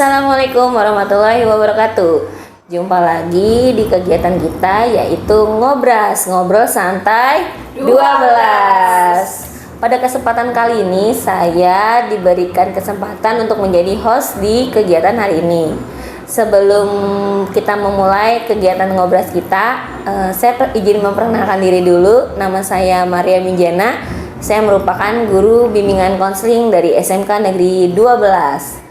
Assalamualaikum warahmatullahi wabarakatuh. Jumpa lagi di kegiatan kita yaitu Ngobras, Ngobrol Santai 12. Pada kesempatan kali ini saya diberikan kesempatan untuk menjadi host di kegiatan hari ini. Sebelum kita memulai kegiatan Ngobras kita, saya izin memperkenalkan diri dulu. Nama saya Maria Minjana. Saya merupakan guru bimbingan konseling dari SMK Negeri 12.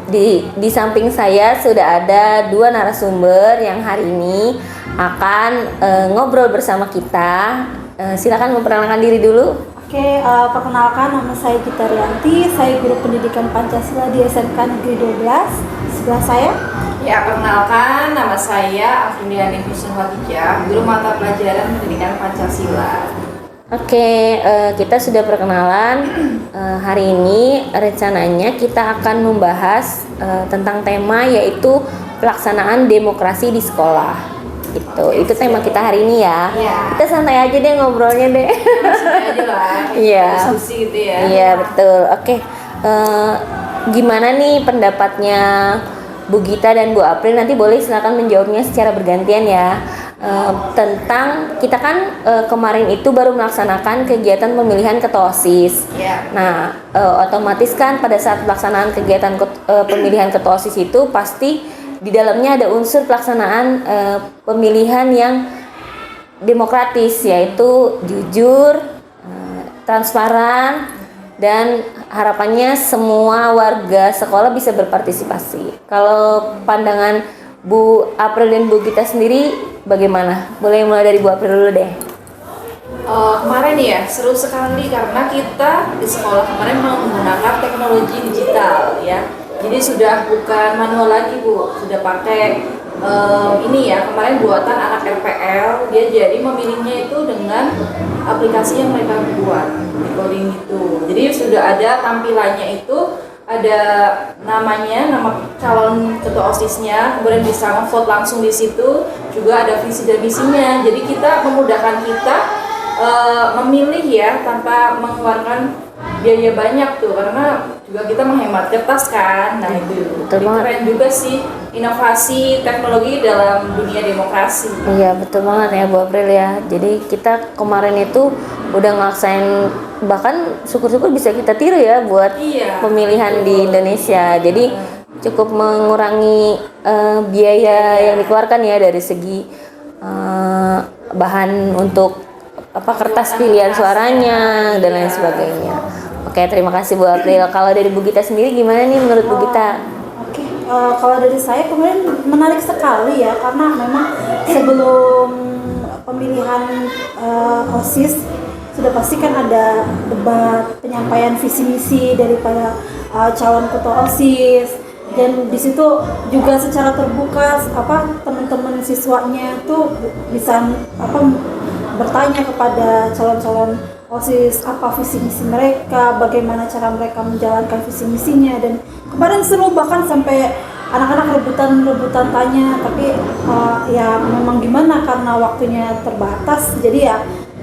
Di samping saya sudah ada dua narasumber yang hari ini akan ngobrol bersama kita. Silakan memperkenalkan diri dulu. Oke, perkenalkan nama saya Gita Rianti. Saya guru pendidikan Pancasila di SMK Negeri 12. Sebelah saya. Ya, perkenalkan nama saya Afridiani Hussein Khadijah, guru mata pelajaran pendidikan Pancasila. Oke, kita sudah perkenalan. Hari ini rencananya kita akan membahas tentang tema yaitu pelaksanaan demokrasi di sekolah. Itu tema kita hari ini ya. Kita santai aja deh ngobrolnya deh. Santai aja lah. Iya. Diskusi gitu ya. Iya betul. Oke, gimana nih pendapatnya Bu Gita dan Bu April? Nanti boleh silakan menjawabnya secara bergantian ya. Tentang kita kan kemarin itu baru melaksanakan kegiatan pemilihan ketua OSIS. Nah, otomatis kan pada saat pelaksanaan kegiatan pemilihan ketua OSIS itu pasti di dalamnya ada unsur pelaksanaan pemilihan yang demokratis, yaitu jujur, transparan, dan harapannya semua warga sekolah bisa berpartisipasi. Kalau pandangan Bu April dan Bu Gita sendiri bagaimana? Boleh mulai dari Bu April dulu deh. Kemarin ya seru sekali karena kita di sekolah kemarin mau menggunakan teknologi digital ya. Jadi sudah bukan manual lagi Bu, sudah pakai ini ya, kemarin buatan anak RPL. Dia jadi memilihnya itu dengan aplikasi yang mereka buat di coding itu. Jadi sudah ada tampilannya itu, ada namanya, nama calon ketua OSISnya, kemudian bisa nge-vote langsung di situ, juga ada visi dan misinya. Jadi kita memudahkan kita memilih ya tanpa mengeluarkan biaya banyak tuh, karena juga kita menghemat kertas kan. Nah itu keren juga sih inovasi teknologi dalam dunia demokrasi. Iya betul banget ya Bu April ya. Jadi kita kemarin itu udah ngelaksain, bahkan syukur-syukur bisa kita tiru ya buat pemilihan di Indonesia. Jadi cukup mengurangi biaya yang dikeluarkan ya dari segi bahan untuk kertas pilihan suaranya dan lain sebagainya. Oke, terima kasih Bu April. Kalau dari Bu Gita sendiri gimana nih menurut Bu Gita? Kalau dari saya kemarin menarik sekali ya, karena memang sebelum pemilihan OSIS sudah pasti kan ada debat penyampaian visi misi daripada calon ketua OSIS, dan di situ juga secara terbuka teman-teman siswanya tuh bisa bertanya kepada calon-calon OSIS apa visi misi mereka, bagaimana cara mereka menjalankan visi misinya. Dan kemarin seru, bahkan sampai anak-anak rebutan tanya, tapi ya memang gimana karena waktunya terbatas, jadi ya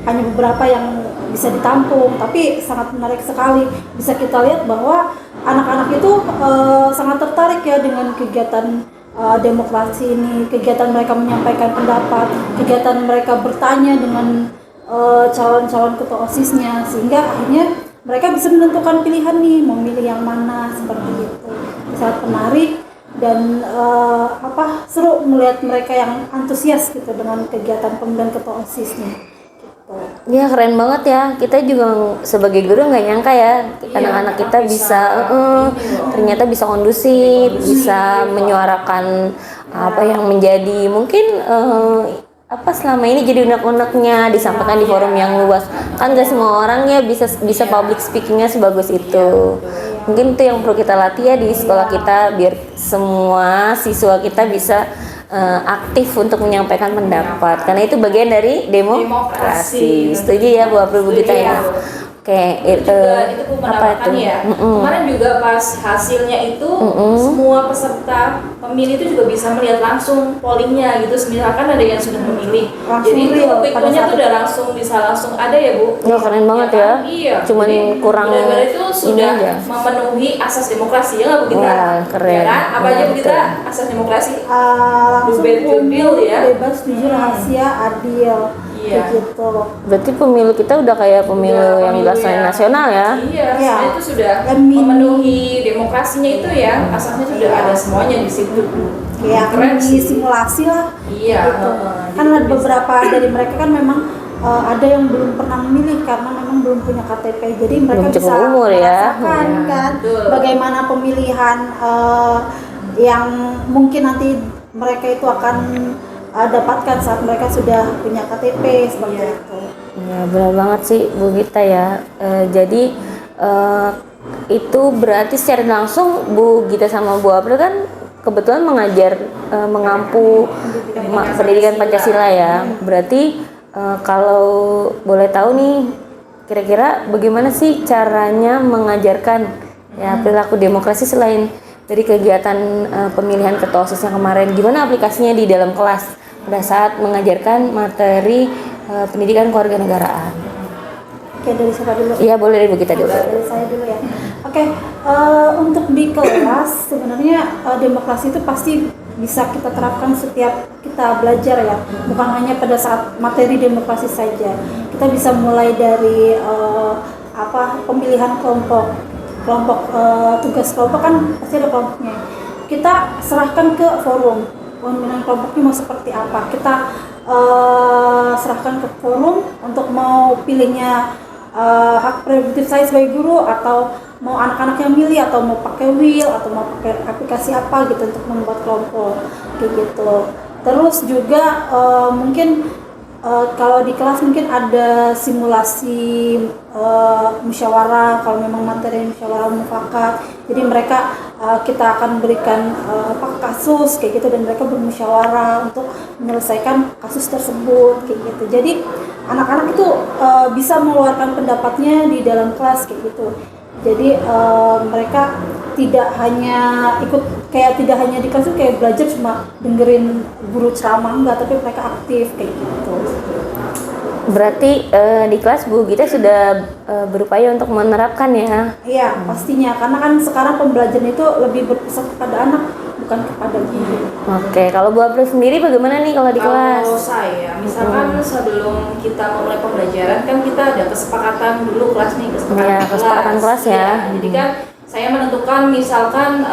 hanya beberapa yang bisa ditampung. Tapi sangat menarik sekali, bisa kita lihat bahwa anak-anak itu sangat tertarik ya dengan kegiatan demokrasi ini, kegiatan mereka menyampaikan pendapat, kegiatan mereka bertanya dengan calon-calon ketua OSISnya, sehingga akhirnya mereka bisa menentukan pilihan nih, mau milih yang mana, seperti itu. Sangat menarik dan seru melihat mereka yang antusias gitu dengan kegiatan pemilihan ketua OSISnya. Ya keren banget ya, kita juga sebagai guru nggak nyangka ya anak-anak kita bisa ternyata bisa kondusif, bisa menyuarakan apa yang menjadi mungkin selama ini jadi unek-uneknya disampaikan di forum yang luas. Kan gak semua orang ya bisa public speakingnya sebagus itu. Mungkin itu yang perlu kita latih ya di sekolah kita, biar semua siswa kita bisa aktif untuk menyampaikan pendapat, karena itu bagian dari demokrasi. Setuju ya Bu April, Bu Gita ya? Oke, itu pendapat ya. Kemarin juga pas hasilnya itu semua peserta pemilih itu juga bisa melihat langsung pollingnya gitu. Misalkan ada yang sudah memilih, Langsung jadi itu real quick pada count-nya saat tuh udah langsung bisa langsung ada ya Bu. Ya, keren banget ya. kan? Iya. Cuman Jadi, kurang benar-benar itu ini sudah aja. memenuhi asas demokrasi ya nggak Bu Gita? Wah, keren. Ya kan? Apa Ya, aja Bu Gita? betul. Asas demokrasi? Langsung Jubir jurdil umum, ya. bebas, jujur, rahasia, adil, Iya. kayak gitu. Berarti pemilu kita udah kayak pemilu Udah yang pemilu dilaksanain yang- nasional ya. Iya, Iya. sebenarnya itu sudah Dan mini. memenuhi demokrasinya itu ya, asasnya sudah ada semuanya di situ. Kayak Keren di sih. simulasi lah. Iya, Gitu. Kan gitu ada bisa. beberapa dari mereka kan memang ada yang belum pernah memilih karena memang belum punya KTP. Jadi mereka Belum cukup bisa umur ya. merasakan Iya, kan betul. bagaimana pemilihan yang mungkin nanti mereka itu akan dapatkan saat mereka sudah punya KTP seperti Iya. itu. Ya benar banget sih Bu Gita ya. Jadi itu berarti secara langsung Bu Gita sama Bu April kan kebetulan mengajar mengampu pendidikan Pancasila ya. Berarti kalau boleh tahu nih kira-kira bagaimana sih caranya mengajarkan ya perilaku demokrasi selain dari kegiatan pemilihan ketua OSIS yang kemarin, gimana aplikasinya di dalam kelas pada saat mengajarkan materi pendidikan kewarganegaraan? Oke, dari siapa dulu? Iya boleh dari Bu Gita dulu. Dari saya dulu ya. Oke, untuk di kelas sebenarnya demokrasi itu pasti bisa kita terapkan setiap kita belajar ya, bukan hanya pada saat materi demokrasi saja. Kita bisa mulai dari pemilihan kelompok tugas kelompok kan pasti ada kelompoknya. Kita serahkan ke forum pemilihan kelompoknya mau seperti apa. Kita serahkan ke forum untuk mau pilihnya hak prerogatif saya sebagai guru atau mau anak-anak yang milih atau mau pakai wheel atau mau pakai aplikasi apa gitu untuk membuat kelompok kayak gitu. Terus juga mungkin kalau di kelas mungkin ada simulasi musyawarah kalau memang materi musyawarah mufakat. Jadi mereka kita akan berikan kasus kayak gitu dan mereka bermusyawarah untuk menyelesaikan kasus tersebut kayak gitu. Jadi anak-anak itu bisa mengeluarkan pendapatnya di dalam kelas kayak gitu. Jadi mereka tidak hanya tidak hanya di kelas itu kayak belajar cuma dengerin guru ceramah enggak, tapi mereka aktif kayak gitu. Berarti di kelas Bu Gita sudah berupaya untuk menerapkan ya. Iya, pastinya karena kan sekarang pembelajaran itu lebih berpusat kepada anak bukan kepada guru. Oke, kalau Bu April sendiri bagaimana nih kalau di kelas? Kalau saya, misalkan sebelum kita memulai pembelajaran kan kita ada kesepakatan dulu kelas nih, Iya, kesepakatan kelas ya. Iya, jadi kan saya menentukan misalkan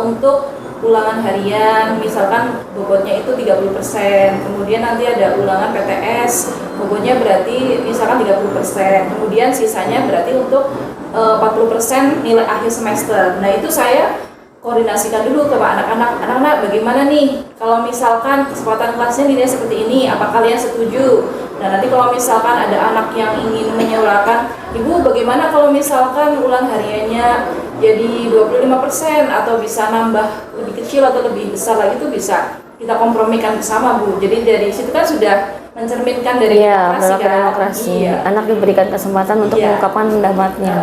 untuk ulangan harian, misalkan bobotnya itu 30%, kemudian nanti ada ulangan PTS, bobotnya berarti misalkan 30%, kemudian sisanya berarti untuk 40% nilai akhir semester. Nah itu saya koordinasikan dulu ke anak-anak bagaimana nih kalau misalkan kesempatan kelasnya nilai seperti ini, apa kalian setuju? Nah nanti kalau misalkan ada anak yang ingin menyuarakan, ibu bagaimana kalau misalkan ulang hariannya jadi 25% atau bisa nambah lebih kecil atau lebih besar lagi, itu bisa kita kompromikan bersama Bu. Jadi dari situ kan sudah mencerminkan dari Iya, demokrasi perilaku kan. demokrasi. Iya. Anak diberikan kesempatan untuk Iya. mengungkapkan pendapatnya.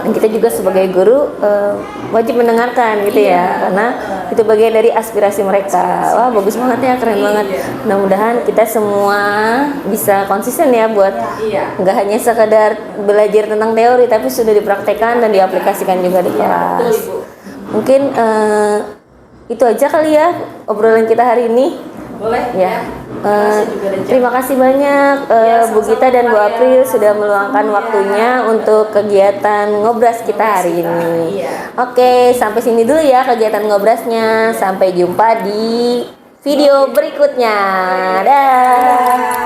Dan kita juga sebagai guru wajib mendengarkan gitu ya, karena itu bagian dari aspirasi mereka. Wah, bagus banget ya, keren Iya. banget. Mudah-mudahan kita semua bisa konsisten ya buat Iya. nggak hanya sekedar belajar tentang teori, tapi sudah dipraktekkan dan diaplikasikan juga di Iya, kelas. betul Ibu. Mungkin itu aja kali ya obrolan kita hari ini. Boleh Ya. Saya juga ada Terima kasih banyak Ya, Bu Gita dan Bu sama-sama, April ya. sudah meluangkan waktunya untuk kegiatan ngobras kita hari ini. Iya. Oke, sampai sini dulu ya kegiatan ngobrasnya. Sampai jumpa di video berikutnya. Dah.